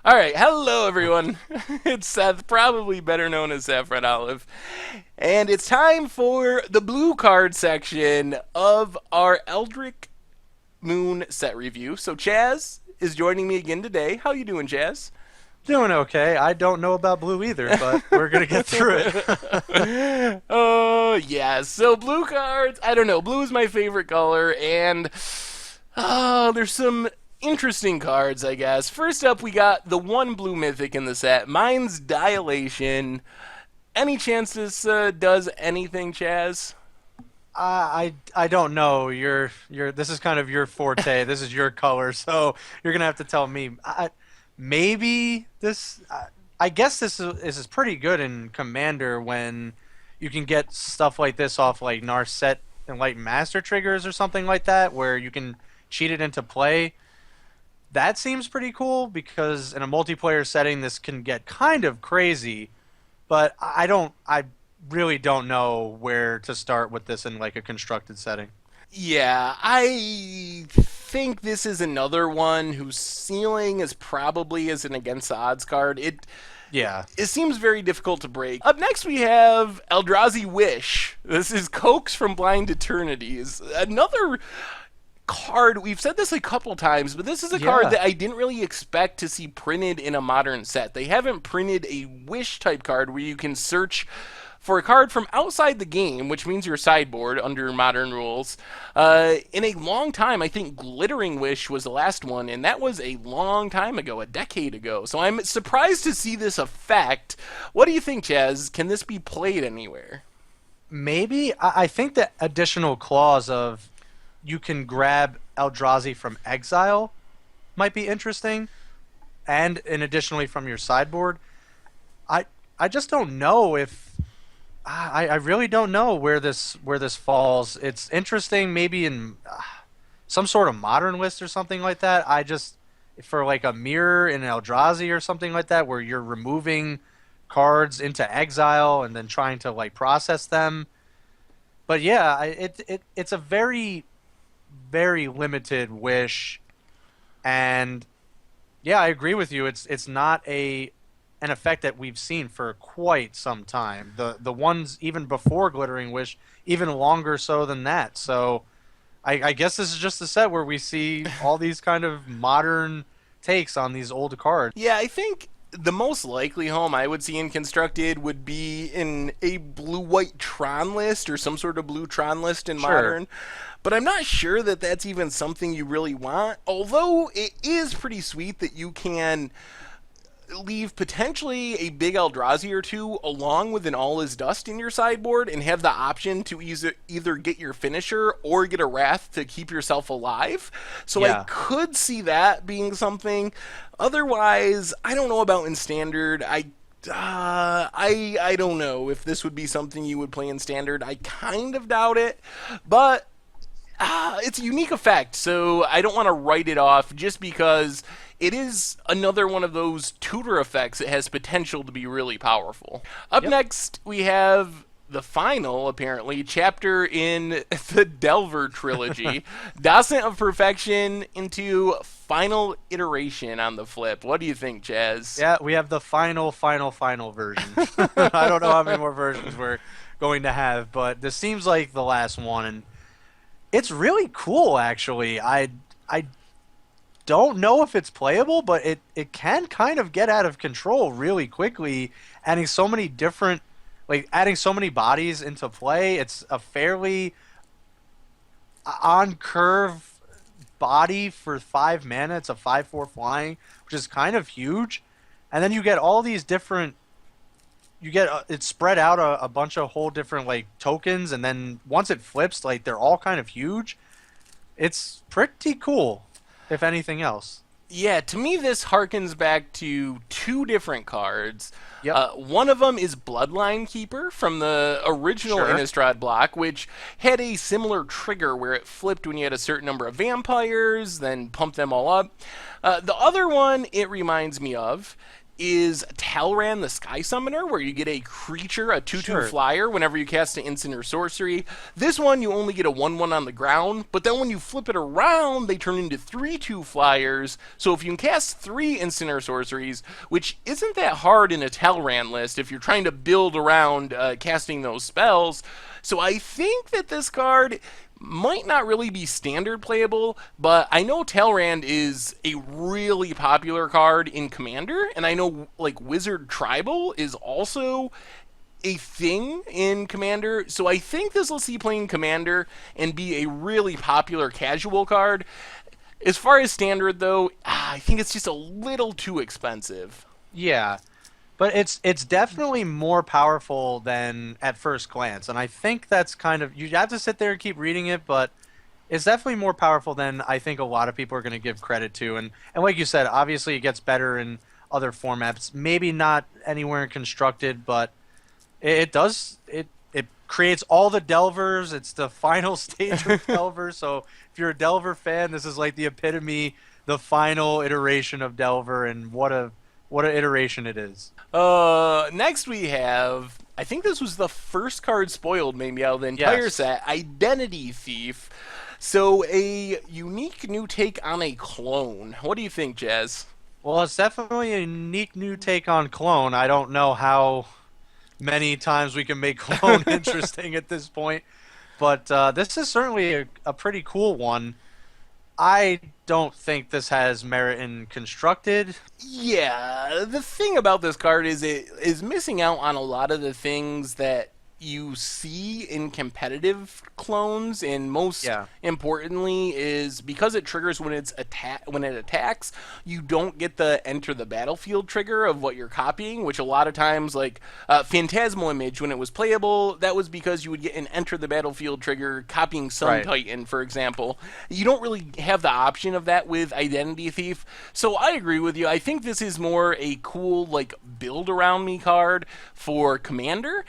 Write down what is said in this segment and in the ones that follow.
All right, hello everyone. It's Seth, probably better known as Saffron Olive, and it's time for the blue card section of our Eldritch Moon set review. So Chaz is joining me again today. How you doing, Chaz? Doing okay. I don't know about blue either, but we're gonna get through it. Oh yeah. So blue cards. I don't know. Blue is my favorite color, and there's some interesting cards, I guess. First up, we got the one blue mythic in the set. Mine's Dilation. Any chance this does anything, Chaz? I don't know. You're this is kind of your forte. This is your color, so you're gonna have to tell me. Maybe this. I guess this is pretty good in Commander when you can get stuff like this off like Narset and like Master triggers or something like that, where you can cheat it into play. That seems pretty cool because in a multiplayer setting, this can get kind of crazy. But I really don't know where to start with this in like a constructed setting. Yeah, I think this is another one whose ceiling is probably as an against the odds card. Yeah. It seems very difficult to break. Up next, we have Eldrazi Wish. This is Coax from Blind Eternities. Another card, we've said this a couple times, but this is a card Yeah. that I didn't really expect to see printed in a modern set. They haven't printed a Wish type card where you can search for a card from outside the game, which means your sideboard under modern rules, in a long time. I think Glittering Wish was the last one, and that was a long time ago, a decade ago. So I'm surprised to see this effect. What do you think, Chaz? Can this be played anywhere? Maybe I think the additional clause of you can grab Eldrazi from exile might be interesting, and additionally from your sideboard. I I just don't know if I really don't know where this falls. It's interesting, maybe in some sort of modern list or something like that. I just for like a mirror in Eldrazi or something like that, where you're removing cards into exile and then trying to like process them. But yeah, it's a very limited wish, and yeah, I agree with you. It's not a an effect that we've seen for quite some time. The ones even before Glittering Wish, even longer so than that. So I guess this is just a set where we see all these kind of modern takes on these old cards. Yeah, I think the most likely home I would see in constructed would be in a blue white Tron list or some sort of blue Tron list in Sure. modern. But I'm not sure that that's even something you really want. Although it is pretty sweet that you can leave potentially a big Eldrazi or two along with an All Is Dust in your sideboard and have the option to either get your finisher or get a Wrath to keep yourself alive. So I Yeah. could see that being something. Otherwise, I don't know about in standard. I don't know if this would be something you would play in standard. I kind of doubt it, but it's a unique effect, so I don't want to write it off just because it is another one of those tutor effects that has potential to be really powerful. Up Yep. next, we have the final, apparently, chapter in the Delver trilogy, Docent of Perfection into Final Iteration on the flip. What do you think, Chaz? Yeah, we have the final version. I don't know how many more versions we're going to have, but this seems like the last one, and it's really cool actually. I don't know if it's playable, but it can kind of get out of control really quickly, adding so many different adding so many bodies into play. It's a fairly on curve body for 5 mana. It's a 5/4 flying, which is kind of huge. And then you get all these different you get it's spread out a bunch of whole different like tokens, and then once it flips, like they're all kind of huge. It's pretty cool, if anything else. Yeah, to me, this harkens back to two different cards. Yep. One of them is Bloodline Keeper from the original Sure. Innistrad block, which had a similar trigger where it flipped when you had a certain number of vampires, then pumped them all up. The other one it reminds me of is Talran the Sky Summoner, where you get a creature, a 2/2 Sure. flyer, whenever you cast an instant or sorcery. This one, you only get a 1/1 on the ground, but then when you flip it around, they turn into 3/2 flyers. So if you can cast 3 instant or sorceries, which isn't that hard in a Talran list if you're trying to build around casting those spells. So I think that this card might not really be standard playable, but I know Talrand is a really popular card in Commander, and I know like Wizard Tribal is also a thing in Commander, so I think this will see playing Commander and be a really popular casual card. As far as standard though, I think it's just a little too expensive. Yeah, but it's definitely more powerful than at first glance, and I think that's kind of, you have to sit there and keep reading it, but it's definitely more powerful than I think a lot of people are going to give credit to. And like you said, obviously it gets better in other formats. Maybe not anywhere in constructed, but it does it creates all the Delvers. It's the final stage of Delver. So if you're a Delver fan, this is like the epitome, the final iteration of Delver, and what a iteration it is. Next we have, I think this was the first card spoiled maybe out of the entire Yes. set, Identity Thief. So a unique new take on a clone. What do you think, Jazz? Well, it's definitely a unique new take on Clone. I don't know how many times we can make Clone interesting at this point, but this is certainly a pretty cool one. I don't think this has merit in constructed. Yeah, the thing about this card is it is missing out on a lot of the things that you see in competitive clones, and most Yeah. importantly is because it triggers when it attacks, you don't get the enter the battlefield trigger of what you're copying, which a lot of times, like Phantasmal Image, when it was playable, that was because you would get an enter the battlefield trigger copying Sun Right. Titan, for example. You don't really have the option of that with Identity Thief. So I agree with you. I think this is more a cool like build around me card for Commander.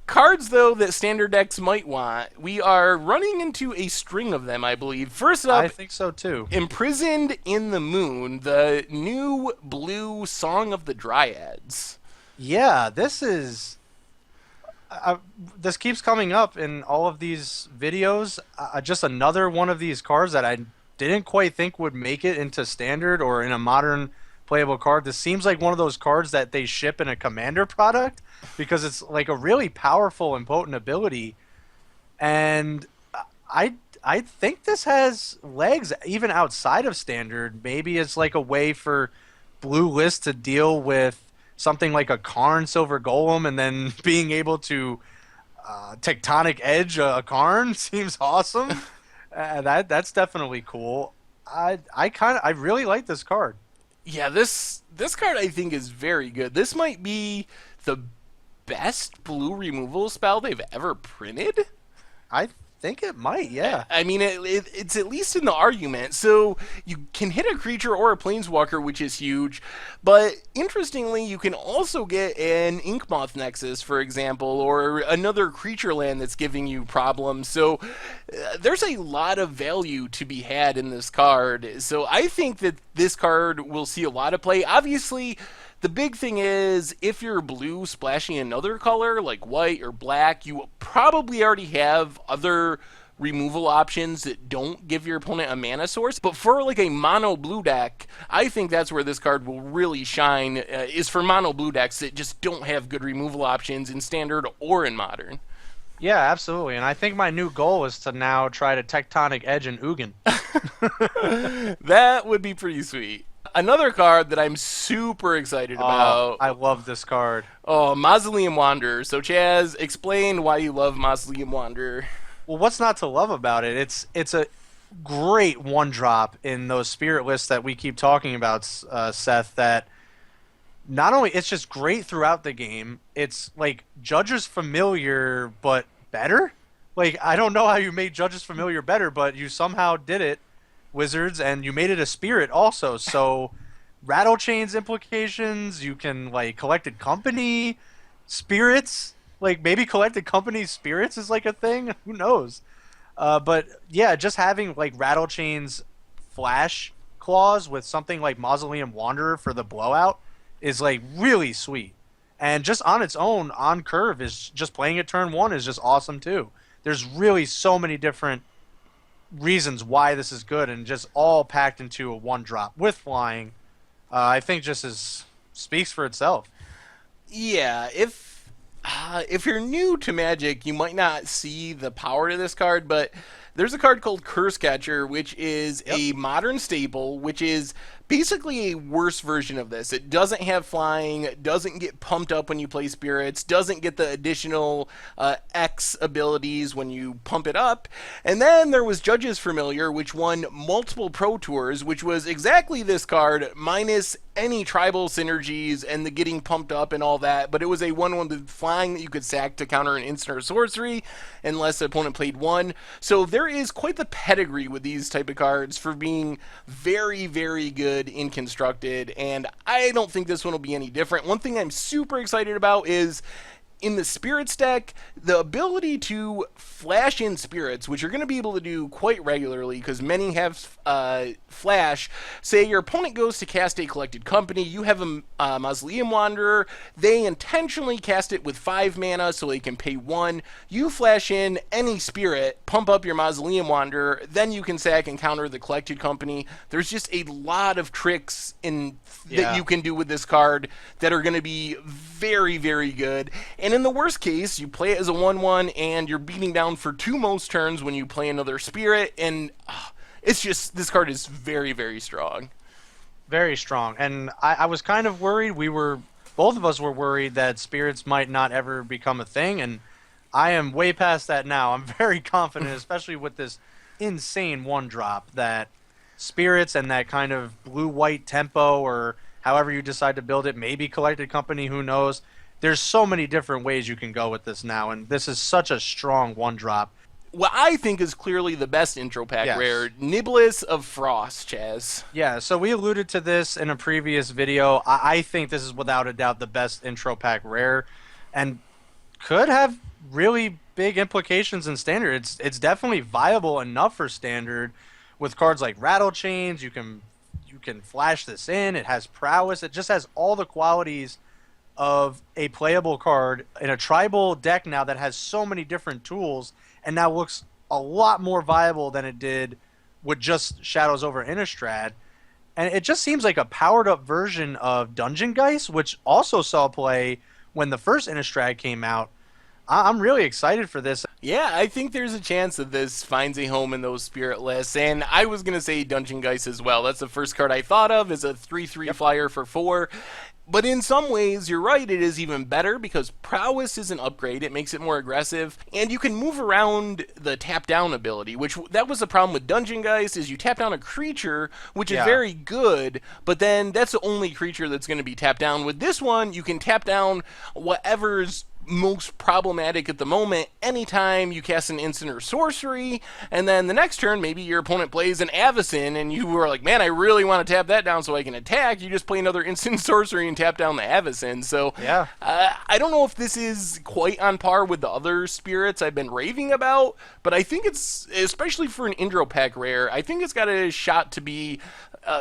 Cards, though, that standard decks might want, we are running into a string of them, I believe. First I up, think so too. Imprisoned in the Moon, the new blue Song of the Dryads. Yeah, this is. This keeps coming up in all of these videos. Just another one of these cards that I didn't quite think would make it into standard or in a modern playable card. This seems like one of those cards that they ship in a Commander product because it's like a really powerful and potent ability. And I think this has legs even outside of standard. Maybe it's like a way for blue list to deal with something like a Karn Silver Golem, and then being able to Tectonic Edge a Karn seems awesome. That's definitely cool. I really like this card. Yeah, this card I think is very good. This might be the best blue removal spell they've ever printed. I think it might, yeah. I mean, it's at least in the argument. So you can hit a creature or a planeswalker, which is huge. But interestingly, you can also get an Inkmoth Nexus, for example, or another creature land that's giving you problems. So there's a lot of value to be had in this card. So I think that this card will see a lot of play. Obviously, the big thing is, if you're blue splashing another color, like white or black, you probably already have other removal options that don't give your opponent a mana source. But for like a mono blue deck, I think that's where this card will really shine, is for mono blue decks that just don't have good removal options in standard or in modern. Yeah, absolutely. And I think my new goal is to now try to Tectonic Edge and Ugin. That would be pretty sweet. Another card that I'm super excited about. I love this card. Oh, Mausoleum Wanderer. So, Chaz, explain why you love Mausoleum Wanderer. Well, what's not to love about it? It's a great one drop in those spirit lists that we keep talking about, Seth. That not only it's just great throughout the game. It's like Judge's Familiar, but better. Like I don't know how you made Judge's Familiar better, but you somehow did it, Wizards, and you made it a spirit also. So rattle chains implications. You can like collected company spirits. Like maybe collected company spirits is like a thing. Who knows? But yeah, just having like rattle chains flash clause with something like Mausoleum Wanderer for the blowout is like really sweet. And just on its own, on curve, is just playing it turn one is just awesome too. There's really so many different reasons why this is good, and just all packed into a one drop with flying. I think just is speaks for itself. Yeah, if you're new to Magic, you might not see the power to this card, but there's a card called Curse Catcher, which is Yep. a modern staple, which is basically a worse version of this. It doesn't have flying, doesn't get pumped up when you play spirits, doesn't get the additional X abilities when you pump it up. And then there was Judge's Familiar, which won multiple Pro Tours, which was exactly this card, minus any tribal synergies and the getting pumped up and all that, but it was a 1/1 with flying that you could sack to counter an instant or sorcery unless the opponent played one. So there is quite the pedigree with these type of cards for being very, very good in constructed, and I don't think this one will be any different. One thing I'm super excited about is in the spirits deck, the ability to flash in spirits, which you're going to be able to do quite regularly because many have flash. Say your opponent goes to cast a Collected Company, you have a Mausoleum Wanderer, they intentionally cast it with 5 mana so they can pay 1. You flash in any spirit, pump up your Mausoleum Wanderer, then you can sack and counter the Collected Company. There's just a lot of tricks that you can do with this card that are going to be very, very good. And in the worst case, you play it as a 1/1 and you're beating down for 2 most turns when you play another spirit, and it's just, this card is very, very strong. Very strong. And I was kind of worried. Both of us were worried that spirits might not ever become a thing, and I am way past that now. I'm very confident, especially with this insane one drop, that spirits and that kind of blue-white tempo, or however you decide to build it, maybe Collected Company, who knows. There's so many different ways you can go with this now, and this is such a strong one drop. What I think is clearly the best intro pack Yes. rare, Niblis of Frost, Chaz. Yeah, so we alluded to this in a previous video. I think this is without a doubt the best intro pack rare, and could have really big implications in standard. It's definitely viable enough for standard with cards like Rattle Chains. You can flash this in. It has prowess. It just has all the qualities of a playable card in a tribal deck now that has so many different tools, and now looks a lot more viable than it did with just Shadows over Innistrad. And it just seems like a powered up version of Dungeon Geist, which also saw play when the first Innistrad came out. I'm really excited for this. Yeah, I think there's a chance that this finds a home in those spirit lists, and I was going to say Dungeon Geist as well. That's the first card I thought of as a 3/3 flyer for 4. But in some ways, you're right, it is even better because Prowess is an upgrade. It makes it more aggressive, and you can move around the tap-down ability, which that was the problem with Dungeon Geist, is you tap down a creature, which is very good, but then that's the only creature that's going to be tapped down. With this one, you can tap down whatever's most problematic at the moment anytime you cast an instant or sorcery, and then the next turn maybe your opponent plays an Avacyn and you are like, man, I really want to tap that down so I can attack. You just play another instant sorcery and tap down the Avacyn. So Yeah. I don't know if this is quite on par with the other spirits I've been raving about, but I think it's, especially for an intro pack rare, I think it's got a shot to be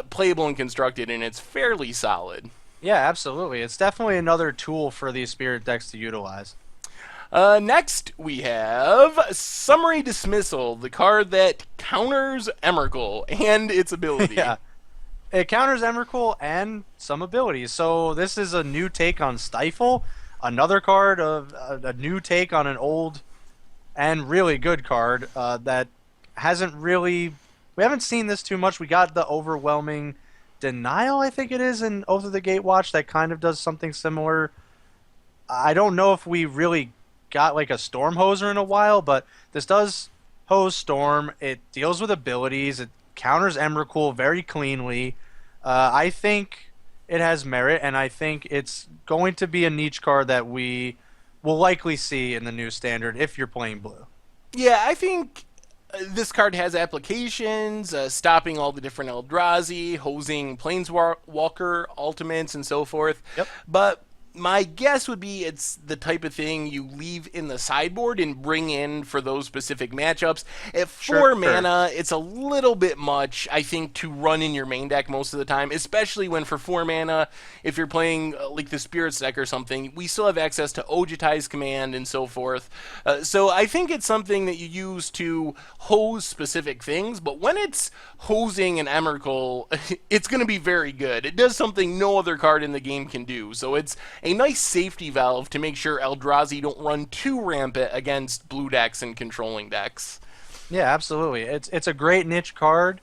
playable and constructed, and it's fairly solid. Yeah, absolutely. It's definitely another tool for these spirit decks to utilize. Next, we have Summary Dismissal, the card that counters Emrakul and its ability. Yeah. It counters Emrakul and some abilities. So this is a new take on Stifle, another card of a new take on an old and really good card that hasn't really... We haven't seen this too much. We got the Overwhelming Denial, I think it is, in Oath of the Gatewatch that kind of does something similar. I don't know if we really got like a Storm Hoser in a while, but this does hose Storm. It deals with abilities. It counters Emrakul very cleanly. I think it has merit, and I think it's going to be a niche card that we will likely see in the new standard if you're playing blue. Yeah, I think this card has applications, stopping all the different Eldrazi, hosing Planeswalker ultimates, and so forth. Yep. But My guess would be it's the type of thing you leave in the sideboard and bring in for those specific matchups. At Sure. 4 mana, it's a little bit much, I think, to run in your main deck most of the time, especially when for 4 mana, if you're playing like the Spirits deck or something, we still have access to Ojutai's Command and so forth. So I think it's something that you use to hose specific things, but when it's hosing an Emrakul, it's going to be very good. It does something no other card in the game can do. So it's a nice safety valve to make sure Eldrazi don't run too rampant against blue decks and controlling decks. Yeah, absolutely. It's a great niche card,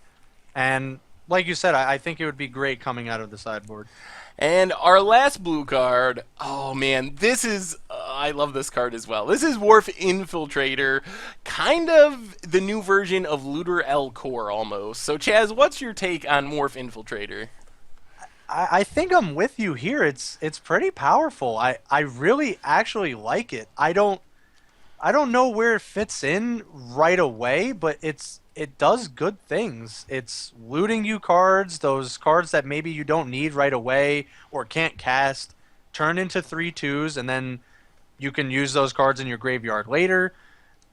and like you said, I think it would be great coming out of the sideboard. And our last blue card, oh man, this is, I love this card as well. This is Wharf Infiltrator, kind of the new version of Looter El Core almost. So, Chaz, what's your take on Wharf Infiltrator? I think I'm with you here. It's pretty powerful. I really actually like it. I don't know where it fits in right away, but it does good things. It's looting you cards, those cards that maybe you don't need right away or can't cast, turn into 3/2s, and then you can use those cards in your graveyard later.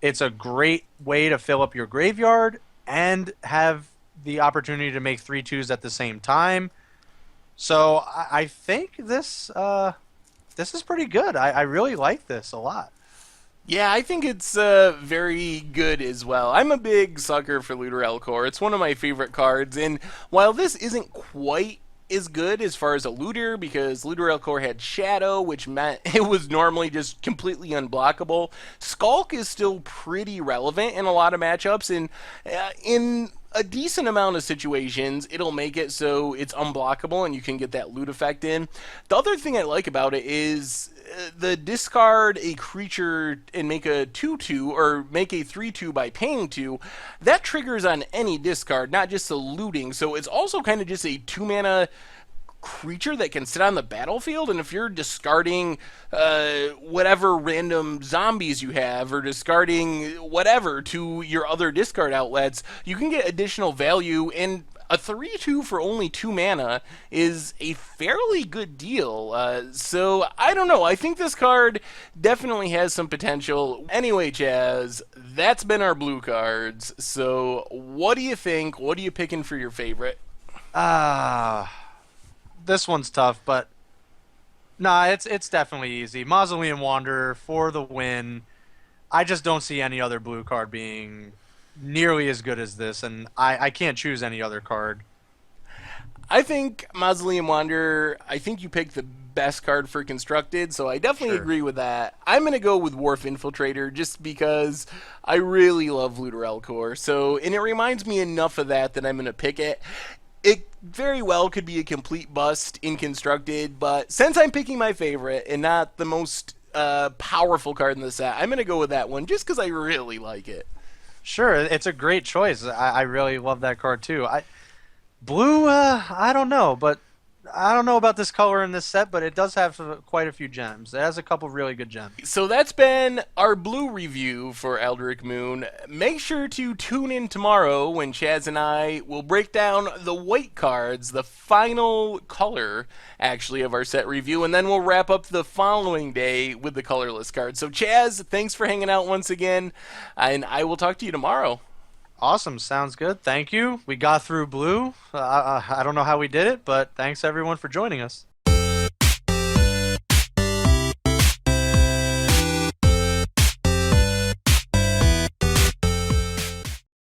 It's a great way to fill up your graveyard and have the opportunity to make 3/2s at the same time. So I think this is pretty good. I really like this a lot. Yeah, I think it's very good as well. I'm a big sucker for Looter Elcor. It's one of my favorite cards, and while this isn't quite as good as far as a looter, because Looter Elcor had Shadow, which meant it was normally just completely unblockable, Skulk is still pretty relevant in a lot of matchups, and in a decent amount of situations, it'll make it so it's unblockable and you can get that loot effect in. The other thing I like about it is the discard a creature and make a 2/2 or make a 3/2 by paying 2, that triggers on any discard, not just the looting. So it's also kind of just a 2 mana creature that can sit on the battlefield, and if you're discarding whatever random zombies you have or discarding whatever to your other discard outlets, you can get additional value, and a 3/2 for only 2 mana is a fairly good deal. So I don't know. I think this card definitely has some potential. Anyway, Chaz, that's been our blue cards. So what do you think? What are you picking for your favorite? Ah, this one's tough, but nah, it's definitely easy. Mausoleum Wanderer for the win. I just don't see any other blue card being nearly as good as this, and I can't choose any other card. I think Mausoleum Wanderer, I think you picked the best card for Constructed, so I definitely Sure. agree with that. I'm going to go with Wharf Infiltrator just because I really love Looter Elcor. So, and it reminds me enough of that that I'm going to pick it. It very well could be a complete bust in Constructed, but since I'm picking my favorite and not the most powerful card in the set, I'm going to go with that one just because I really like it. Sure, it's a great choice. I really love that card too. Blue, I don't know, but I don't know about this color in this set, but it does have quite a few gems. It has a couple really good gems. So that's been our blue review for Eldritch Moon. Make sure to tune in tomorrow when Chaz and I will break down the white cards, the final color, actually, of our set review, and then we'll wrap up the following day with the colorless cards. So, Chaz, thanks for hanging out once again, and I will talk to you tomorrow. Awesome, sounds good. Thank you. We got through blue. I don't know how we did it, but thanks everyone for joining us.